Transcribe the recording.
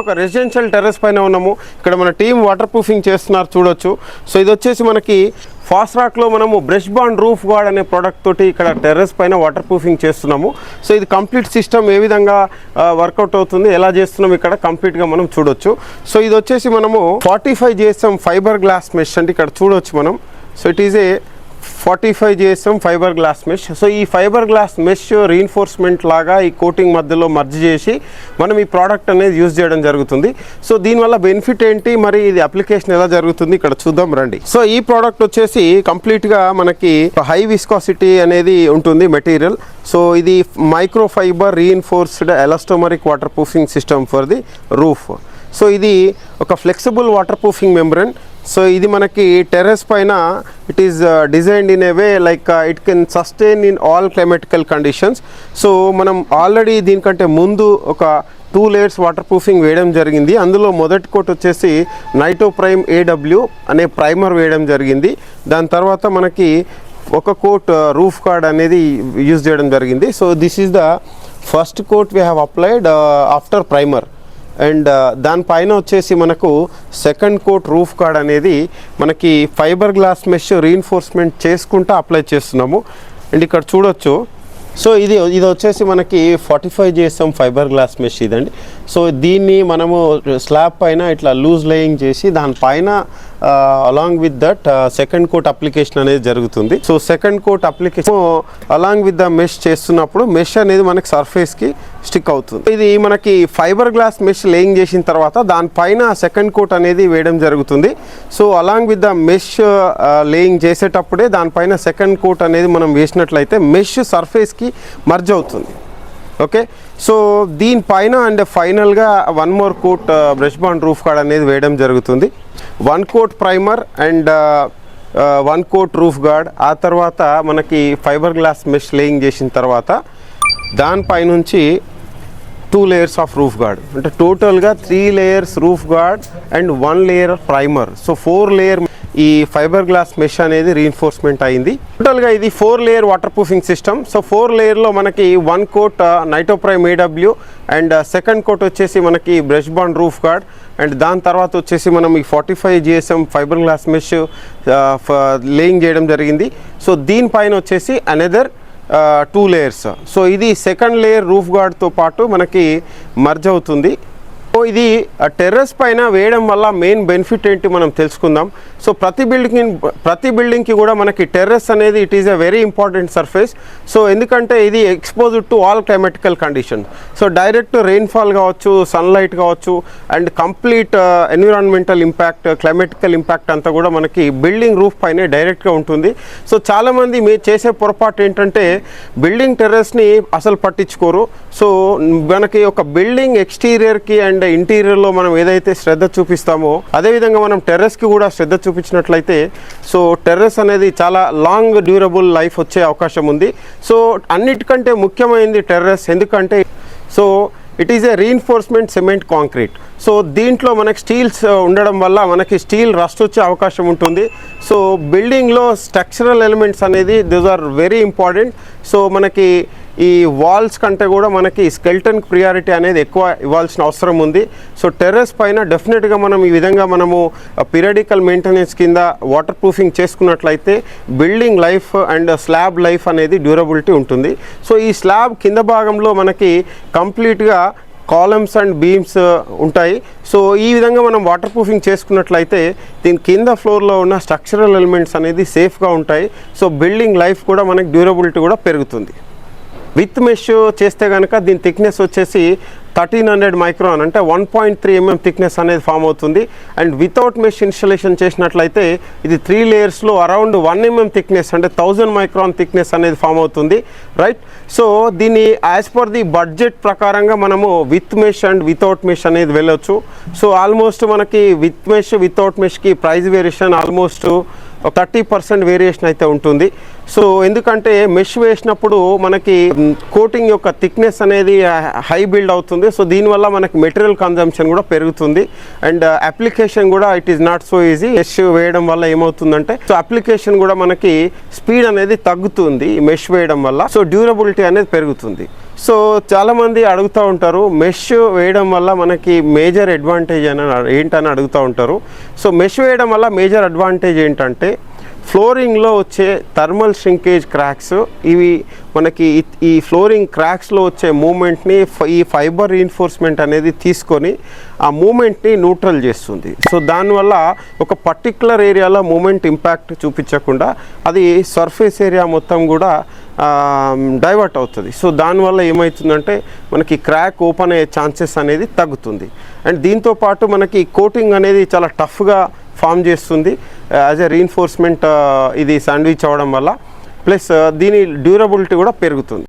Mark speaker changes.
Speaker 1: ఒక residential terrace పైన ఉన్నాము. ఇక్కడ మన టీమ్ వాటర్ ప్రూఫింగ్ చేస్తున్నారు చూడొచ్చు. సో ఇది వచ్చేసి మనకి ఫాస్ట్రాక్లో మనము బ్రష్ బాండ్ రూఫ్ గార్డ్ అనే ప్రోడక్ట్ తోటి ఇక్కడ టెర్రస్ పైన వాటర్ ప్రూఫింగ్ చేస్తున్నాము. సో ఇది కంప్లీట్ సిస్టమ్ ఏ విధంగా వర్కౌట్ అవుతుంది, ఎలా చేస్తున్నాం ఇక్కడ కంప్లీట్గా మనం చూడొచ్చు. సో ఇది వచ్చేసి మనము 45 GSM ఫైబర్ గ్లాస్ మెష్ అంటే ఇక్కడ చూడొచ్చు మనం. So it is a 45 GSM fibre glass mesh. So ఈ ఫైబర్ గ్లాస్ మెష్ రీఇన్ఫోర్స్మెంట్ లాగా ఈ కోటింగ్ మధ్యలో మర్జ్ చేసి మనం ఈ ప్రోడక్ట్ అనేది యూజ్ చేయడం జరుగుతుంది. సో దీనివల్ల బెనిఫిట్ ఏంటి, మరి ఇది అప్లికేషన్ ఎలా జరుగుతుంది ఇక్కడ చూద్దాం రండి. సో ఈ ప్రోడక్ట్ వచ్చేసి కంప్లీట్గా మనకి హై విస్కాసిటీ అనేది ఉంటుంది మెటీరియల్. సో ఇది micro fibre reinforced elastomeric water proofing system for the roof. So ఇది ఒక flexible water proofing membrane. So ఇది మనకి టెర్రస్ పైన it is designed in a way like it can sustain in all climatical conditions. So మనం already దీనికంటే ముందు ఒక 2 layers water proofing వేయడం జరిగింది. అందులో మొదటి కోట్ వచ్చేసి నైటో ప్రైమ్ AW అనే ప్రైమర్ వేయడం జరిగింది. దాని తర్వాత మనకి ఒక కోట్ రూఫ్ గార్డ్ అనేది యూజ్ చేయడం జరిగింది. So this is the first coat we have applied after primer. And దానిపైన వచ్చేసి మనకు సెకండ్ కోట్ రూఫ్ గార్డ్ అనేది మనకి ఫైబర్ గ్లాస్ మెష్ రీఇన్ఫోర్స్మెంట్ చేసుకుంటూ అప్లై చేస్తున్నాము. అండ్ ఇక్కడ చూడొచ్చు. సో ఇది వచ్చేసి మనకి 45 GSM ఫైబర్ గ్లాస్ మెష్ ఇదండి. సో దీన్ని మనము స్లాబ్ పైన ఇట్లా లూజ్ లేయింగ్ చేసి దానిపైన along with that second coat application అనేది జరుగుతుంది. So second coat application along with the mesh చేస్తున్నప్పుడు మెష్ అనేది మనకి సర్ఫేస్కి స్టిక్ అవుతుంది. ఇది మనకి ఫైబర్ గ్లాస్ మెష్ లేయింగ్ చేసిన తర్వాత దానిపైన సెకండ్ కోట్ అనేది వేయడం జరుగుతుంది. So along with the mesh laying చేసేటప్పుడే దానిపైన సెకండ్ కోట్ అనేది మనం వేసినట్లయితే మెష్ సర్ఫేస్కి మర్జ్ అవుతుంది. ఓకే. సో దీనిపైన అండ్ ఫైనల్గా 1 more coat brush bond roof guard అనేది వేయడం జరుగుతుంది. 1 coat primer and 1 coat roof guard. ఆ తర్వాత మనకి ఫైబర్ గ్లాస్ మెష్ లేయింగ్ చేసిన తర్వాత దానిపైనుంచి 2 layers ఆఫ్ రూఫ్ గార్డ్ అంటే టోటల్గా 3 layers roof guard and 1 layer primer. So 4 layer ఈ ఫైబర్ గ్లాస్ మెష్ అనేది రీఇన్ఫోర్స్మెంట్ అయింది. టోటల్గా ఇది 4 layer water proofing system. So 4 layerలో మనకి 1 coat నైటో prime AW and second coat వచ్చేసి మనకి brush bond roof guard. And దాని తర్వాత వచ్చేసి మనం ఈ 45 GSM fibre glass mesh laying చేయడం జరిగింది. సో దీనిపైన వచ్చేసి అనదర్ 2 layers. సో ఇది సెకండ్ లేయర్ రూఫ్ గార్డ్తో పాటు మనకి మర్జ్ అవుతుంది. సో ఇది టెర్రస్ పైన వేయడం వల్ల మెయిన్ బెనిఫిట్ ఏంటి మనం తెలుసుకుందాం. సో ప్రతి బిల్డింగ్కి కూడా మనకి టెర్రస్ అనేది it is a very important surface. So ఎందుకంటే ఇది exposed to all climatical conditions. So direct rainfall కావచ్చు, సన్లైట్ కావచ్చు and complete environmental impact, క్లైమాటికల్ impact అంతా కూడా మనకి బిల్డింగ్ రూఫ్ పైనే డైరెక్ట్గా ఉంటుంది. సో చాలామంది చేసే పొరపాటు ఏంటంటే బిల్డింగ్ టెర్రస్ని అసలు పట్టించుకోరు. సో మనకి ఒక బిల్డింగ్ ఎక్స్టీరియర్కి అండ్ ఇంటీరియర్లో మనం ఏదైతే శ్రద్ధ చూపిస్తామో అదేవిధంగా మనం టెర్రస్కి కూడా శ్రద్ధ చూపించినట్లయితే సో టెర్రస్ అనేది చాలా లాంగ్ డ్యూరబుల్ లైఫ్ వచ్చే అవకాశం ఉంది. సో అన్నిటికంటే ముఖ్యమైనది టెర్రస్. ఎందుకంటే so it is a reinforcement cement concrete. So దీంట్లో మనకి స్టీల్స్ ఉండడం వల్ల మనకి స్టీల్ రస్ట్ వచ్చే అవకాశం ఉంటుంది. సో బిల్డింగ్లో స్ట్రక్చరల్ ఎలిమెంట్స్ అనేది these are very important. So మనకి ఈ వాల్స్ కంటే కూడా మనకి స్కెల్టన్ ప్రియారిటీ అనేది ఎక్కువ ఇవ్వాల్సిన అవసరం ఉంది. సో టెర్రస్ పైన డెఫినెట్గా మనం ఈ విధంగా మనము పీరియాడికల్ మెయింటెనెన్స్ కింద వాటర్ ప్రూఫింగ్ చేసుకున్నట్లయితే building life and slab life అనేది డ్యూరబిలిటీ ఉంటుంది. సో ఈ స్లాబ్ కింద భాగంలో మనకి కంప్లీట్గా కాలమ్స్ అండ్ బీమ్స్ ఉంటాయి. సో ఈ విధంగా మనం వాటర్ ప్రూఫింగ్ చేసుకున్నట్లయితే దీని కింద ఫ్లోర్లో ఉన్న స్ట్రక్చరల్ ఎలిమెంట్స్ అనేది సేఫ్గా ఉంటాయి. సో బిల్డింగ్ లైఫ్ కూడా మనకి డ్యూరబిలిటీ కూడా పెరుగుతుంది. విత్ మెష్ చేస్తే కనుక దీని థిక్నెస్ వచ్చేసి 1300 మైక్రాన్ అంటే 1.3 mm థిక్నెస్ అనేది ఫామ్ అవుతుంది. అండ్ వితౌట్ మెష్ ఇన్స్టాలేషన్ చేసినట్లయితే ఇది 3 layers అరౌండ్ 1 mm థిక్నెస్ అంటే 1000 మైక్రాన్ థిక్నెస్ అనేది ఫామ్ అవుతుంది. రైట్. సో దీన్ని యాజ్ పర్ ది బడ్జెట్ ప్రకారంగా మనము with mesh and without mesh అనేది వెళ్ళొచ్చు. సో ఆల్మోస్ట్ మనకి విత్ మెష్ వితౌట్ మెష్కి ప్రైస్ వేరియేషన్ ఆల్మోస్ట్ 30% వేరియేషన్ అయితే ఉంటుంది. సో ఎందుకంటే మెష్ వేసినప్పుడు మనకి కోటింగ్ యొక్క థిక్నెస్ అనేది హై బిల్డ్ అవుతుంది. సో దీనివల్ల మనకి మెటీరియల్ కన్జంప్షన్ కూడా పెరుగుతుంది అండ్ అప్లికేషన్ కూడా it is not so easy. Mesh వేయడం వల్ల ఏమవుతుందంటే సో అప్లికేషన్ కూడా మనకి స్పీడ్ అనేది తగ్గుతుంది మెష్ వేయడం వల్ల. సో డ్యూరబిలిటీ అనేది పెరుగుతుంది. సో చాలామంది అడుగుతూ ఉంటారు మెష్ వేయడం వల్ల మనకి మేజర్ అడ్వాంటేజ్ అని ఏంటని అడుగుతూ ఉంటారు. సో మెష్ వేయడం వల్ల మేజర్ అడ్వాంటేజ్ ఏంటంటే ఫ్లోరింగ్లో వచ్చే థర్మల్ ష్రింకేజ్ క్రాక్స్ ఇవి మనకి ఈ ఫ్లోరింగ్ క్రాక్స్లో వచ్చే మూమెంట్ని ఈ ఫైబర్ రీఇన్ఫోర్స్మెంట్ అనేది తీసుకొని ఆ మూమెంట్ని న్యూట్రల్ చేస్తుంది. సో దానివల్ల ఒక పర్టికులర్ ఏరియాలో మూమెంట్ ఇంపాక్ట్ చూపించకుండా అది సర్ఫేస్ ఏరియా మొత్తం కూడా డైవర్ట్ అవుతుంది. సో దానివల్ల ఏమవుతుందంటే మనకి క్రాక్ ఓపెన్ అయ్యే ఛాన్సెస్ అనేది తగ్గుతుంది. అండ్ దీంతోపాటు మనకి కోటింగ్ అనేది చాలా టఫ్గా ఫామ్ చేస్తుంది యాజ్ ఎ రీఇన్ఫోర్స్మెంట్ ఇది శాండ్విచ్ అవ్వడం వల్ల. ప్లస్ దీని డ్యూరబిలిటీ కూడా పెరుగుతుంది.